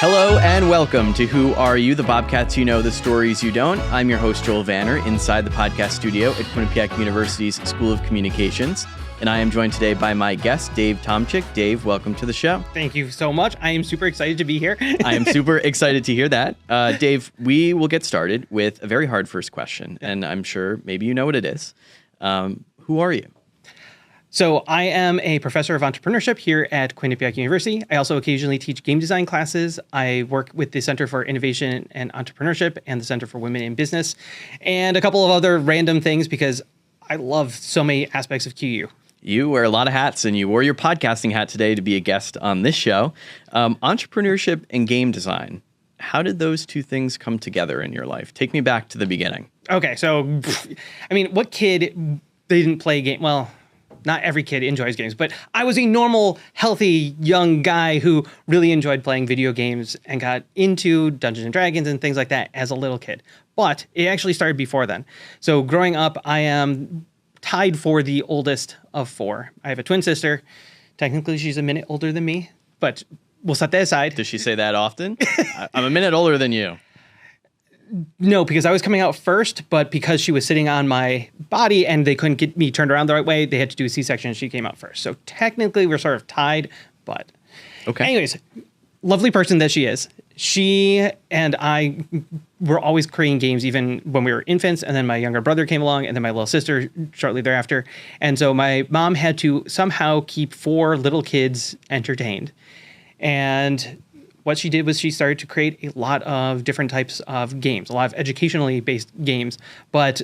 Hello and welcome to Who Are You, the Bobcats You Know, the Stories You Don't. I'm your host, Joel Vanner, inside the podcast studio at Quinnipiac University's School of Communications. And I am joined today by my guest, Dave Tomczyk. Dave, welcome to the show. Thank you so much. I am super excited to be here. I am super excited to hear that. Dave, we will get started with a very hard first question, and I'm sure maybe you know what it is. Who are you? So I am a professor of entrepreneurship here at Quinnipiac University. I also occasionally teach game design classes. I work with the Center for Innovation and Entrepreneurship and the Center for Women in Business, and a couple of other random things because I love so many aspects of QU. You wear a lot of hats, and you wore your podcasting hat today to be a guest on this show. Entrepreneurship and game design. How did those two things come together in your life? Take me back to the beginning. Okay, so, I mean, what kid, they didn't play game? Well, not every kid enjoys games, but I was a normal, healthy, young guy who really enjoyed playing video games and got into Dungeons and Dragons and things like that as a little kid. But it actually started before then. So growing up, I am tied for the oldest of four. I have a twin sister. Technically, she's a minute older than me, but we'll set that aside. Does she say that often? I'm a minute older than you. No, because I was coming out first, but because she was sitting on my body and they couldn't get me turned around the right way, they had to do a C-section and she came out first. So technically, we're sort of tied, but... Okay. Anyways, lovely person that she is. She and I were always creating games even when we were infants, and then my younger brother came along, and then my little sister shortly thereafter. And so my mom had to somehow keep four little kids entertained. And what she did was she started to create a lot of different types of games, a lot of educationally based games. But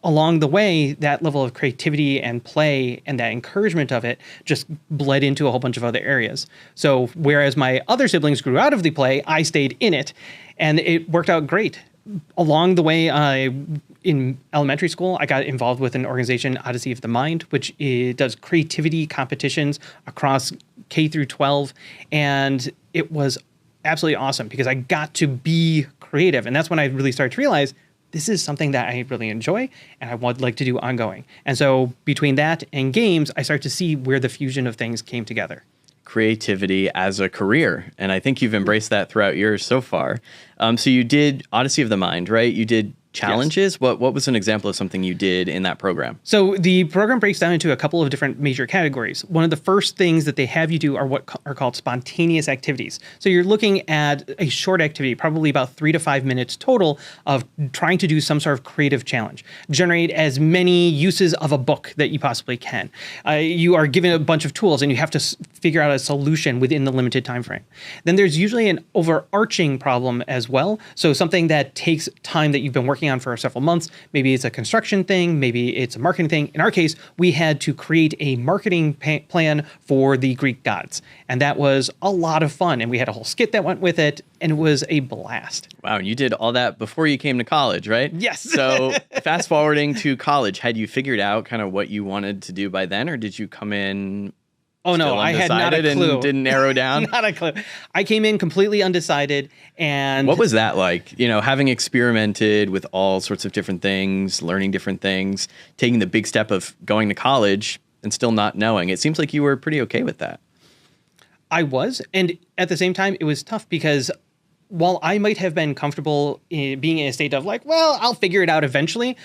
along the way, that level of creativity and play and that encouragement of it just bled into a whole bunch of other areas. So whereas my other siblings grew out of the play, I stayed in it, and it worked out great. Along the way, in elementary school, I got involved with an organization, Odyssey of the Mind, which does creativity competitions across K through 12. And it was absolutely awesome because I got to be creative. And that's when I really started to realize this is something that I really enjoy and I would like to do ongoing. And so between that and games, I start to see where the fusion of things came together. Creativity as a career. And I think you've embraced that throughout yours so far. So you did Odyssey of the Mind, right? You did challenges. Yes. What was an example of something you did in that program? So the program breaks down into a couple of different major categories. One of the first things that they have you do are what are called spontaneous activities. So you're looking at a short activity, probably about 3 to 5 minutes total, of trying to do some sort of creative challenge. Generate as many uses of a book that you possibly can. You are given a bunch of tools and you have to figure out a solution within the limited time frame. Then there's usually an overarching problem as well. So something that takes time that you've been working on for several months. Maybe it's a construction thing. Maybe it's a marketing thing. In our case, we had to create a marketing plan for the Greek gods. And that was a lot of fun. And we had a whole skit that went with it. And it was a blast. Wow. And you did all that before you came to college, right? Yes. So fast forwarding to college, had you figured out kind of what you wanted to do by then? Or did you come in... Oh, no, I had not a clue. And didn't narrow down? Not a clue. I came in completely undecided. And what was that like? You know, having experimented with all sorts of different things, learning different things, taking the big step of going to college and still not knowing. It seems like you were pretty okay with that. I was. And at the same time, it was tough because while I might have been comfortable in being in a state of like, well, I'll figure it out eventually,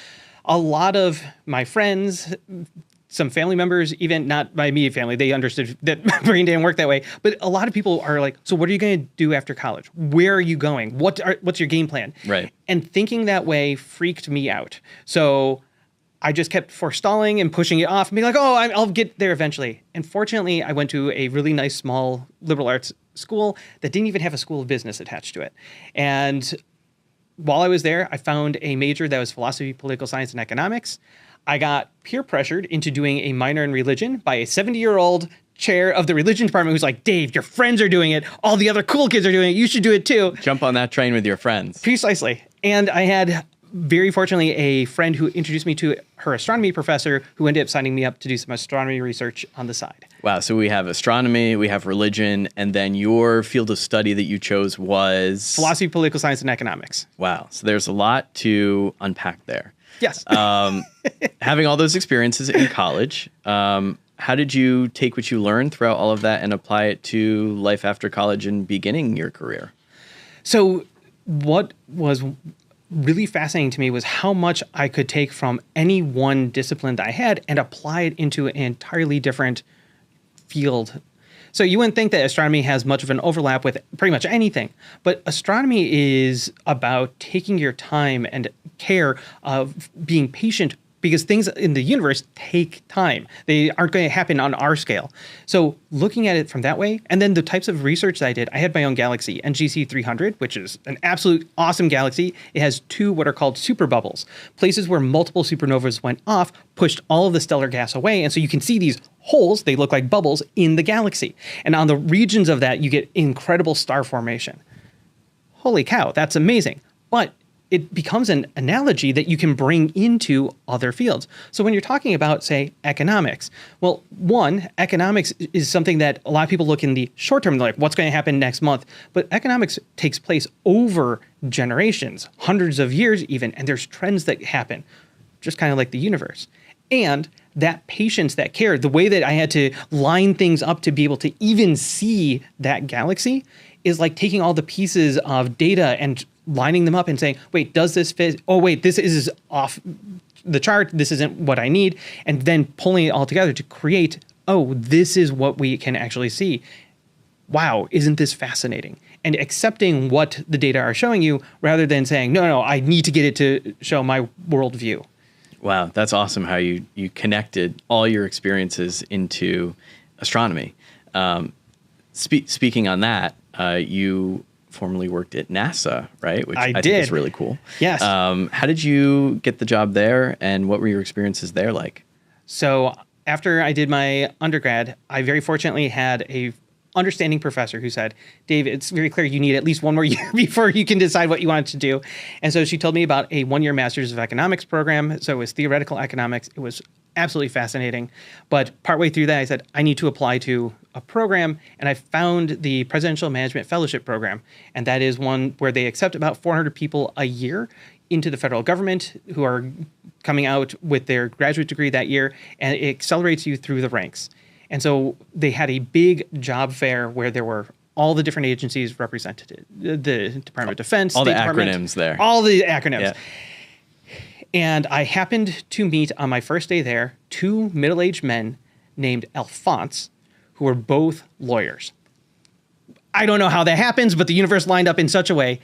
a lot of my friends, some family members, even not my immediate family, they understood that my brain didn't work that way. But a lot of people are like, so what are you going to do after college? Where are you going? What's your game plan? Right. And thinking that way freaked me out. So I just kept forestalling and pushing it off and being like, oh, I'll get there eventually. And fortunately, I went to a really nice, small liberal arts school that didn't even have a school of business attached to it. And while I was there, I found a major that was philosophy, political science, and economics. I got peer pressured into doing a minor in religion by a 70-year-old chair of the religion department who's like, Dave, your friends are doing it. All the other cool kids are doing it. You should do it too. Jump on that train with your friends. Precisely. And I had, very fortunately, a friend who introduced me to her astronomy professor who ended up signing me up to do some astronomy research on the side. Wow. So we have astronomy, we have religion, and then your field of study that you chose was? Philosophy, political science, and economics. Wow. So there's a lot to unpack there. Yes. Having all those experiences in college, how did you take what you learned throughout all of that and apply it to life after college and beginning your career? So what was really fascinating to me was how much I could take from any one discipline that I had and apply it into an entirely different field. So you wouldn't think that astronomy has much of an overlap with pretty much anything, but astronomy is about taking your time and care of being patient, because things in the universe take time. They aren't going to happen on our scale. So looking at it from that way, and then the types of research that I did, I had my own galaxy, NGC 300, which is an absolute awesome galaxy. It has two what are called super bubbles, places where multiple supernovas went off, pushed all of the stellar gas away. And so you can see these holes, they look like bubbles in the galaxy. And on the regions of that, you get incredible star formation. Holy cow, that's amazing. But it becomes an analogy that you can bring into other fields. So when you're talking about, say, economics, well, one, economics is something that a lot of people look in the short term, they're like, what's going to happen next month? But economics takes place over generations, hundreds of years even, and there's trends that happen, just kind of like the universe. And that patience, that care, the way that I had to line things up to be able to even see that galaxy is like taking all the pieces of data and lining them up and saying, wait, does this fit? Oh, wait, this is off the chart. This isn't what I need. And then pulling it all together to create, oh, this is what we can actually see. Wow, isn't this fascinating? And accepting what the data are showing you rather than saying, no, I need to get it to show my worldview. Wow, that's awesome how you connected all your experiences into astronomy. Speaking on that, you formerly worked at NASA, right? Which I think is really cool. Yes. How did you get the job there, and what were your experiences there like? So after I did my undergrad, I very fortunately had a understanding professor who said, Dave, it's very clear you need at least one more year before you can decide what you want to do. And so she told me about a 1-year Master's of Economics program. So it was theoretical economics. It was absolutely fascinating. But partway through that, I said, I need to apply to a program. And I found the Presidential Management Fellowship Program. And that is one where they accept about 400 people a year into the federal government who are coming out with their graduate degree that year. And it accelerates you through the ranks. And so they had a big job fair where there were all the different agencies represented, the Department of Defense, all State the Department, acronyms there. All the acronyms. Yeah. And I happened to meet on my first day there 2 middle-aged men named Alphonse, who were both lawyers. I don't know how that happens, but the universe lined up in such a way.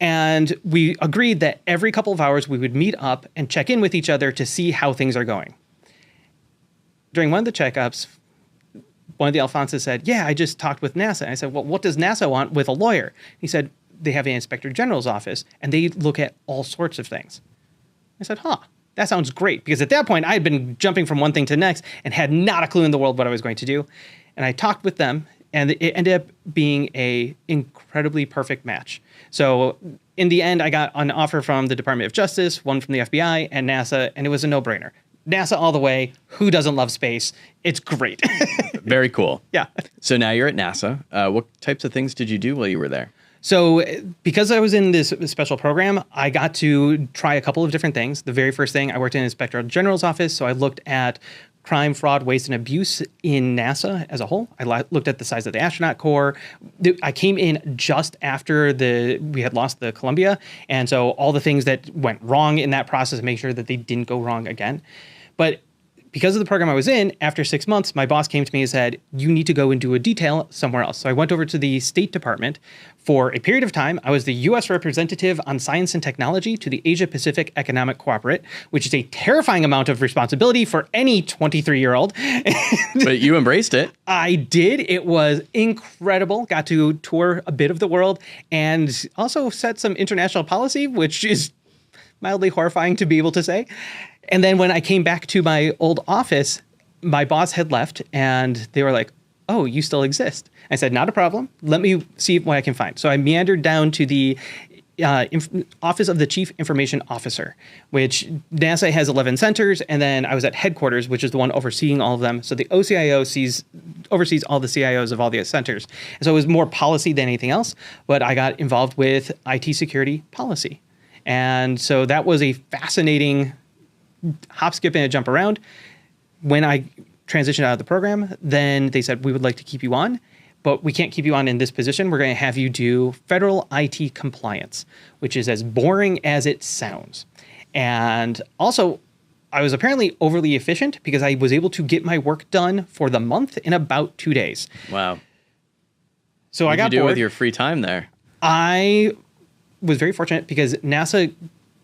And we agreed that every couple of hours we would meet up and check in with each other to see how things are going. During one of the checkups, one of the Alphonses said, yeah, I just talked with NASA. And I said, well, what does NASA want with a lawyer? He said, they have an inspector general's office, and they look at all sorts of things. I said, that sounds great. Because at that point, I had been jumping from one thing to the next and had not a clue in the world what I was going to do. And I talked with them, and it ended up being a incredibly perfect match. So in the end, I got an offer from the Department of Justice, one from the FBI, and NASA, and it was a no-brainer. NASA all the way. Who doesn't love space? It's great. Very cool. Yeah. So now you're at NASA. What types of things did you do while you were there? So because I was in this special program, I got to try a couple of different things. The very first thing, I worked in the Inspector General's office. So I looked at crime, fraud, waste, and abuse in NASA as a whole. I looked at the size of the astronaut corps. I came in just after we had lost the Columbia. And so all the things that went wrong in that process, make sure that they didn't go wrong again. But because of the program I was in, after 6 months, my boss came to me and said, you need to go and do a detail somewhere else. So I went over to the State Department for a period of time. I was the U.S. representative on science and technology to the Asia Pacific Economic Cooperate, which is a terrifying amount of responsibility for any 23-year-old. But you embraced it. I did. It was incredible. Got to tour a bit of the world and also set some international policy, which is mildly horrifying to be able to say. And then when I came back to my old office, my boss had left and they were like, oh, you still exist. I said, not a problem. Let me see what I can find. So I meandered down to the Office of the Chief Information Officer, which NASA has 11 centers. And then I was at headquarters, which is the one overseeing all of them. So the OCIO oversees all the CIOs of all the centers. And so it was more policy than anything else. But I got involved with IT security policy. And so that was a fascinating hop, skip, and a jump around. When I transitioned out of the program, then they said, we would like to keep you on, but we can't keep you on in this position. We're going to have you do federal IT compliance, which is as boring as it sounds. And also, I was apparently overly efficient because I was able to get my work done for the month in about 2 days. Wow. So What I got did you do bored. with your free time there? I was very fortunate because NASA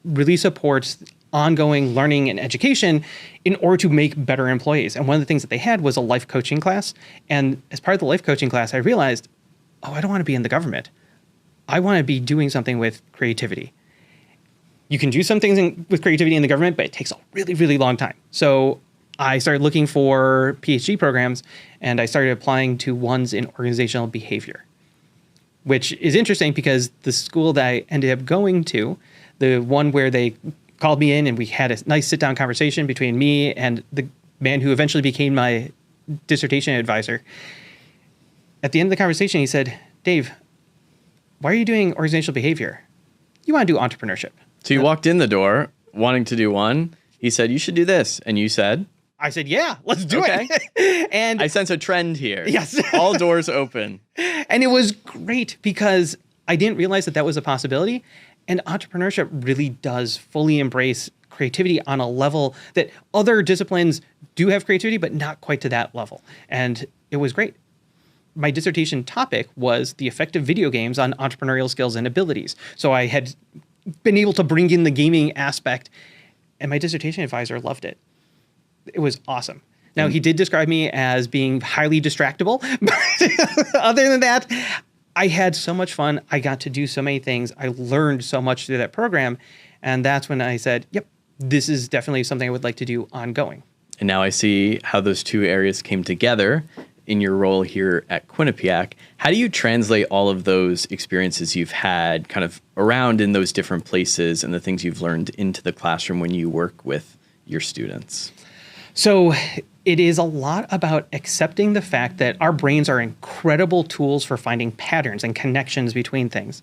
really supports ongoing learning and education in order to make better employees. And one of the things that they had was a life coaching class. And as part of the life coaching class, I realized, I don't want to be in the government. I want to be doing something with creativity. You can do some things with creativity in the government, but it takes a really, really long time. So I started looking for PhD programs, and I started applying to ones in organizational behavior, which is interesting because the school that I ended up going to, the one where they called me in and we had a nice sit-down conversation between me and the man who eventually became my dissertation advisor. At the end of the conversation, he said, Dave, why are you doing organizational behavior? You want to do entrepreneurship. So you walked in the door wanting to do one. He said, you should do this. And you said? I said, yeah, let's do it. And I sense a trend here. Yes. All doors open. And it was great because I didn't realize that was a possibility. And entrepreneurship really does fully embrace creativity on a level that other disciplines do have creativity, but not quite to that level. And it was great. My dissertation topic was the effect of video games on entrepreneurial skills and abilities. So I had been able to bring in the gaming aspect, and my dissertation advisor loved it. It was awesome. Now, he did describe me as being highly distractible, but other than that, I had so much fun. I got to do so many things. I learned so much through that program, and that's when I said, yep, this is definitely something I would like to do ongoing. And now I see how those two areas came together in your role here at Quinnipiac. How do you translate all of those experiences you've had kind of around in those different places and the things you've learned into the classroom when you work with your students? So it is a lot about accepting the fact that our brains are incredible tools for finding patterns and connections between things.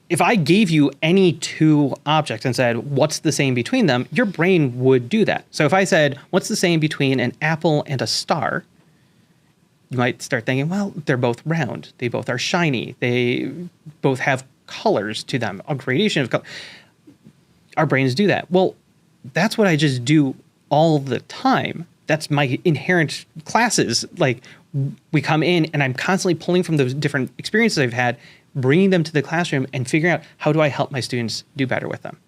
If I gave you any two objects and said, what's the same between them, your brain would do that. So if I said, what's the same between an apple and a star, you might start thinking, well, they're both round. They both are shiny. They both have colors to them, a gradation of color. Our brains do that. Well, that's what I just do all the time. That's my inherent classes. Like, we come in and I'm constantly pulling from those different experiences I've had, bringing them to the classroom and figuring out how do I help my students do better with them.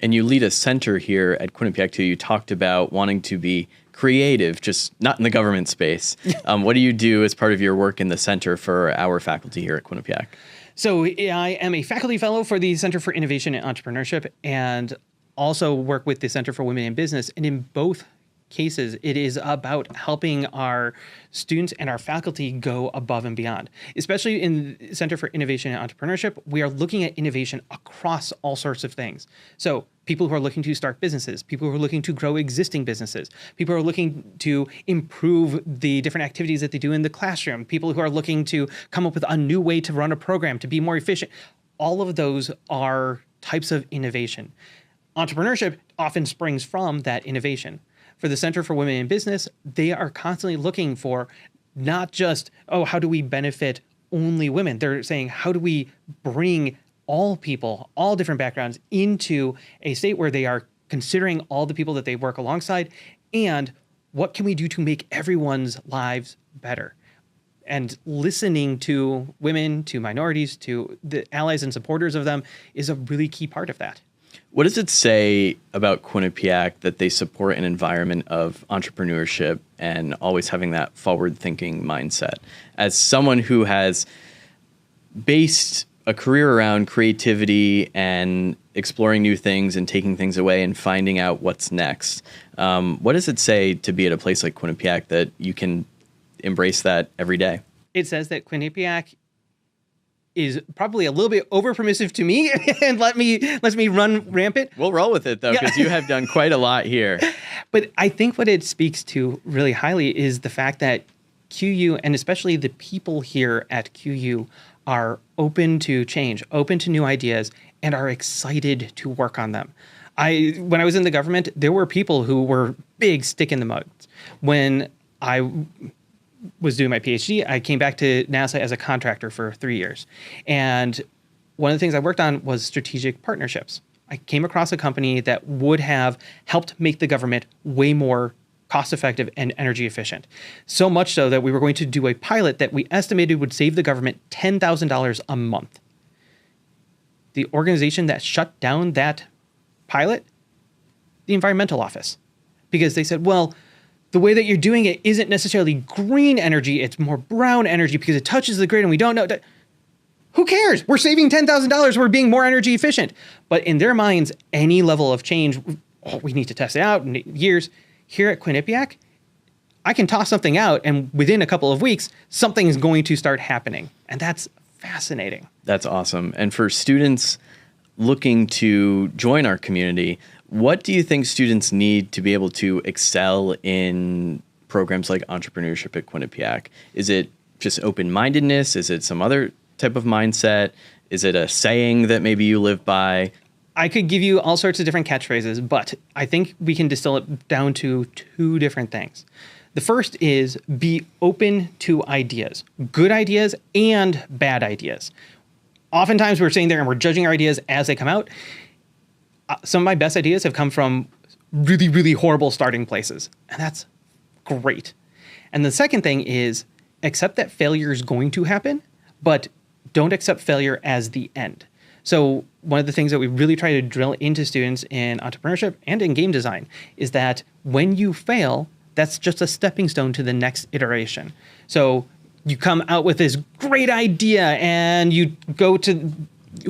And you lead a center here at Quinnipiac too. You talked about wanting to be creative, just not in the government space. What do you do as part of your work in the center for our faculty here at Quinnipiac? So I am a faculty fellow for the Center for Innovation and Entrepreneurship, and also work with the Center for Women in Business. And in both cases, it is about helping our students and our faculty go above and beyond. Especially in the Center for Innovation and Entrepreneurship, we are looking at innovation across all sorts of things. So people who are looking to start businesses, people who are looking to grow existing businesses, people who are looking to improve the different activities that they do in the classroom, people who are looking to come up with a new way to run a program to be more efficient. All of those are types of innovation. Entrepreneurship often springs from that innovation. For the Center for Women in Business, they are constantly looking for not just, how do we benefit only women? They're saying, how do we bring all people, all different backgrounds into a state where they are considering all the people that they work alongside, and what can we do to make everyone's lives better? And listening to women, to minorities, to the allies and supporters of them is a really key part of that. What does it say about Quinnipiac that they support an environment of entrepreneurship and always having that forward-thinking mindset? As someone who has based a career around creativity and exploring new things and taking things away and finding out what's next, what does it say to be at a place like Quinnipiac that you can embrace that every day? It says that Quinnipiac is probably a little bit over permissive to me and lets me run rampant. We'll roll with it though, because you have done quite a lot here. But I think what it speaks to really highly is the fact that QU, and especially the people here at QU, are open to change, open to new ideas, and are excited to work on them. When I was in the government, there were people who were big stick in the mud. When I was doing my PhD, I came back to NASA as a contractor for 3 years. And one of the things I worked on was strategic partnerships. I came across a company that would have helped make the government way more cost-effective and energy efficient. So much so that we were going to do a pilot that we estimated would save the government $10,000 a month. The organization that shut down that pilot, the environmental office, because they said, well, the way that you're doing it isn't necessarily green energy, it's more brown energy because it touches the grid and we don't know. Who cares? We're saving $10,000. We're being more energy efficient. But in their minds, any level of change, we need to test it out in years. Here at Quinnipiac, I can toss something out and within a couple of weeks, something is going to start happening. And that's fascinating. That's awesome. And for students looking to join our community, what do you think students need to be able to excel in programs like entrepreneurship at Quinnipiac? Is it just open-mindedness? Is it some other type of mindset? Is it a saying that maybe you live by? I could give you all sorts of different catchphrases, but I think we can distill it down to 2 different things. The first is be open to ideas, good ideas and bad ideas. Oftentimes we're sitting there and we're judging our ideas as they come out. Some of my best ideas have come from really, really horrible starting places, and that's great. And the second thing is accept that failure is going to happen, but don't accept failure as the end. So one of the things that we really try to drill into students in entrepreneurship and in game design is that when you fail, that's just a stepping stone to the next iteration. So you come out with this great idea and you go to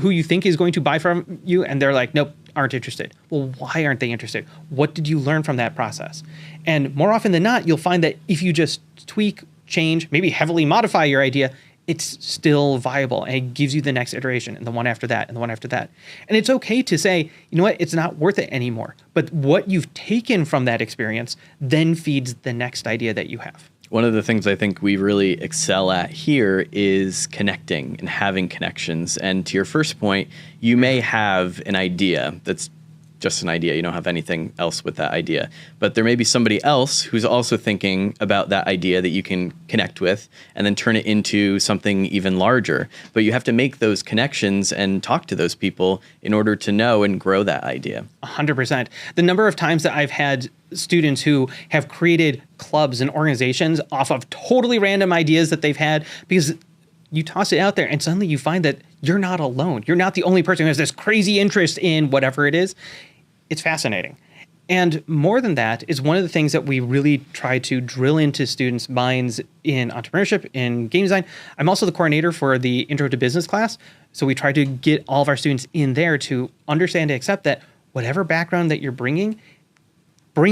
who you think is going to buy from you and they're like, nope, aren't interested. Well, why aren't they interested? What did you learn from that process? And more often than not, you'll find that if you just tweak, change, maybe heavily modify your idea, it's still viable and it gives you the next iteration and the one after that and the one after that. And it's okay to say, you know what, it's not worth it anymore. But what you've taken from that experience then feeds the next idea that you have. One of the things I think we really excel at here is connecting and having connections. And to your first point, you may have an idea that's just an idea. You don't have anything else with that idea. But there may be somebody else who's also thinking about that idea that you can connect with and then turn it into something even larger. But you have to make those connections and talk to those people in order to know and grow that idea. 100%. The number of times that I've had students who have created clubs and organizations off of totally random ideas that they've had because you toss it out there and suddenly you find that you're not alone. You're not the only person who has this crazy interest in whatever it is. It's fascinating. And more than that is one of the things that we really try to drill into students' minds in entrepreneurship, in game design. I'm also the coordinator for the Intro to Business class. So we try to get all of our students in there to understand and accept that whatever background that you're bring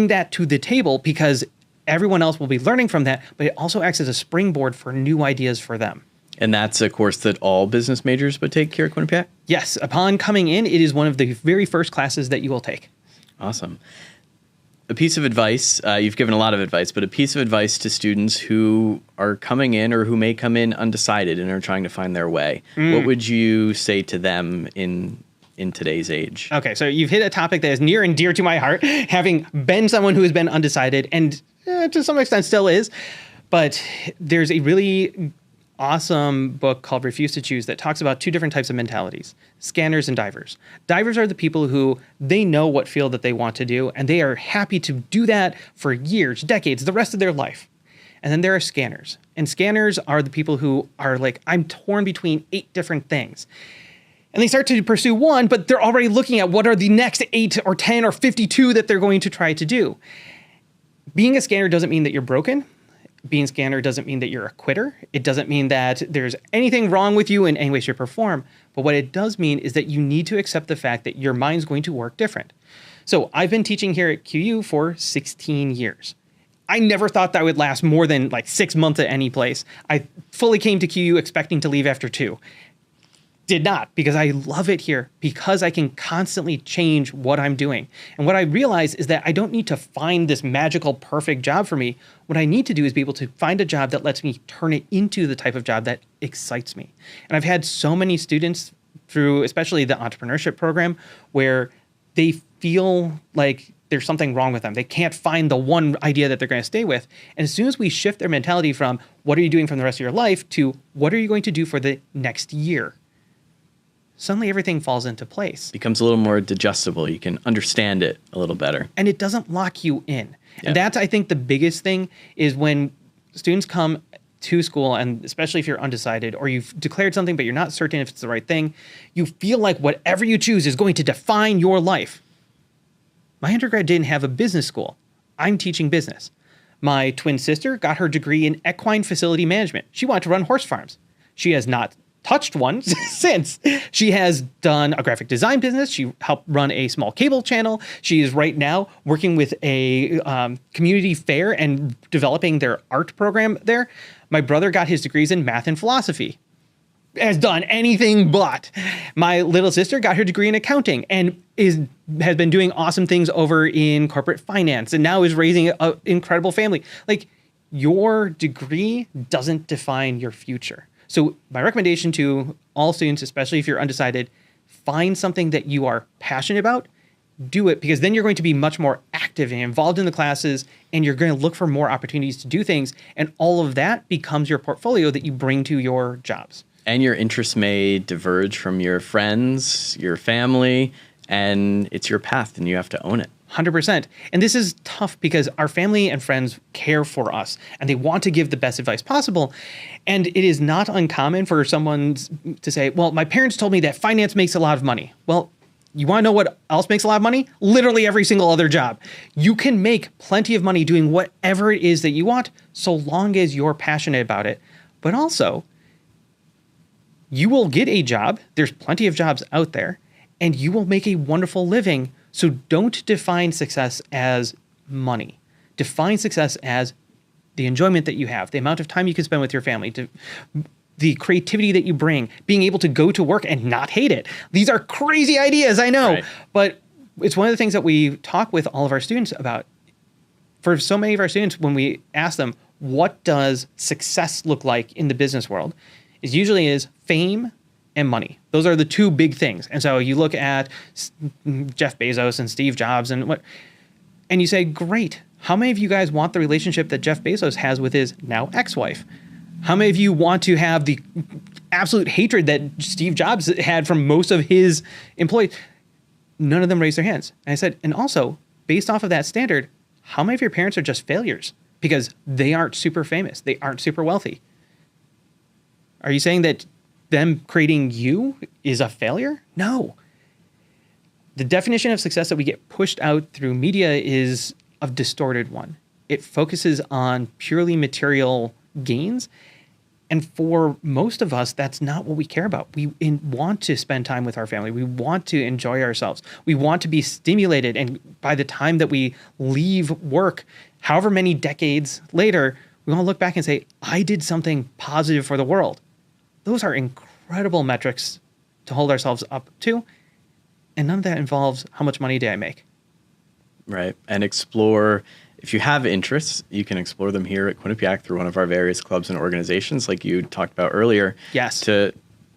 that to the table because everyone else will be learning from that, but it also acts as a springboard for new ideas for them. And that's a course that all business majors would take here at Quinnipiac? Yes. Upon coming in, it is one of the very first classes that you will take. Awesome. A piece of advice, you've given a lot of advice, but a piece of advice to students who are coming in or who may come in undecided and are trying to find their way. What would you say to them in today's age? Okay, so you've hit a topic that is near and dear to my heart, having been someone who has been undecided and to some extent still is. But there's a really awesome book called Refuse to Choose that talks about 2 different types of mentalities, scanners and divers. Divers are the people who they know what field that they want to do, and they are happy to do that for years, decades, the rest of their life. And then there are scanners. And scanners are the people who are like, I'm torn between 8 different things. And they start to pursue one, but they're already looking at what are the next 8 or 10 or 52 that they're going to try to do. Being a scanner doesn't mean that you're broken. Being a scanner doesn't mean that you're a quitter. It doesn't mean that there's anything wrong with you in any way, shape, or form. But what it does mean is that you need to accept the fact that your mind's going to work different. So I've been teaching here at QU for 16 years. I never thought that would last more than like 6 months at any place. I fully came to QU expecting to leave after 2. Did not, because I love it here, because I can constantly change what I'm doing. And what I realize is that I don't need to find this magical, perfect job for me. What I need to do is be able to find a job that lets me turn it into the type of job that excites me. And I've had so many students through, especially the entrepreneurship program, where they feel like there's something wrong with them. They can't find the one idea that they're going to stay with. And as soon as we shift their mentality from what are you doing from the rest of your life to what are you going to do for the next year, suddenly everything falls into place. Becomes a little more digestible. You can understand it a little better. And it doesn't lock you in. Yeah. And that's, I think, the biggest thing is when students come to school, and especially if you're undecided or you've declared something but you're not certain if it's the right thing, you feel like whatever you choose is going to define your life. My undergrad didn't have a business school. I'm teaching business. My twin sister got her degree in equine facility management. She wanted to run horse farms. She has not touched one since. She has done a graphic design business. She helped run a small cable channel. She is right now working with a community fair and developing their art program there. My brother got his degrees in math and philosophy. Has done anything but. My little sister got her degree in accounting and has been doing awesome things over in corporate finance and now is raising an incredible family. Like, your degree doesn't define your future. So my recommendation to all students, especially if you're undecided, find something that you are passionate about, do it, because then you're going to be much more active and involved in the classes, and you're going to look for more opportunities to do things. And all of that becomes your portfolio that you bring to your jobs. And your interests may diverge from your friends, your family, and it's your path and you have to own it. 100%. And this is tough because our family and friends care for us and they want to give the best advice possible. And it is not uncommon for someone to say, well, my parents told me that finance makes a lot of money. Well, you want to know what else makes a lot of money? Literally every single other job. You can make plenty of money doing whatever it is that you want, so long as you're passionate about it. But also, you will get a job. There's plenty of jobs out there, and you will make a wonderful living. So don't define success as money. Define success as the enjoyment that you have, the amount of time you can spend with your family, the creativity that you bring, being able to go to work and not hate it. These are crazy ideas, I know, right. But it's one of the things that we talk with all of our students about. For so many of our students, when we ask them, what does success look like in the business world, is usually is fame and money. Those are the two big things. And so you look at Jeff Bezos and Steve Jobs and you say, great. How many of you guys want the relationship that Jeff Bezos has with his now ex-wife? How many of you want to have the absolute hatred that Steve Jobs had from most of his employees? None of them raised their hands. And I said, and also, based off of that standard, how many of your parents are just failures because they aren't super famous? They aren't super wealthy. Are you saying that them creating you is a failure? No. The definition of success that we get pushed out through media is a distorted one. It focuses on purely material gains. And for most of us, that's not what we care about. We want to spend time with our family. We want to enjoy ourselves. We want to be stimulated. And by the time that we leave work, however many decades later, we want to look back and say, I did something positive for the world. Those are incredible metrics to hold ourselves up to. And none of that involves how much money did I make. Right. And explore, if you have interests, you can explore them here at Quinnipiac through one of our various clubs and organizations like you talked about earlier. Yes. To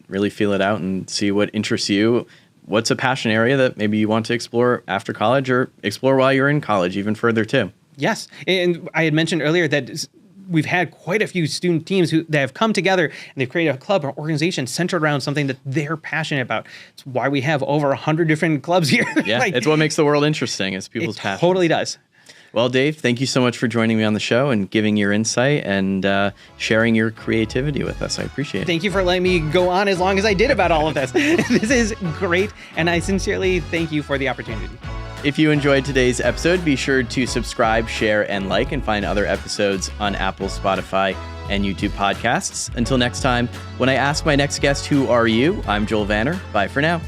really feel it out and see what interests you. What's a passion area that maybe you want to explore after college or explore while you're in college even further too. Yes. And I had mentioned earlier that we've had quite a few student teams that have come together and they've created a club or organization centered around something that they're passionate about. It's why we have over 100 different clubs here. Yeah, it's what makes the world interesting is people's passion. It totally does. Well, Dave, thank you so much for joining me on the show and giving your insight and sharing your creativity with us. I appreciate it. Thank you for letting me go on as long as I did about all of this. This is great, and I sincerely thank you for the opportunity. If you enjoyed today's episode, be sure to subscribe, share, and like, and find other episodes on Apple, Spotify, and YouTube podcasts. Until next time, when I ask my next guest, who are you? I'm Joel Vanner. Bye for now.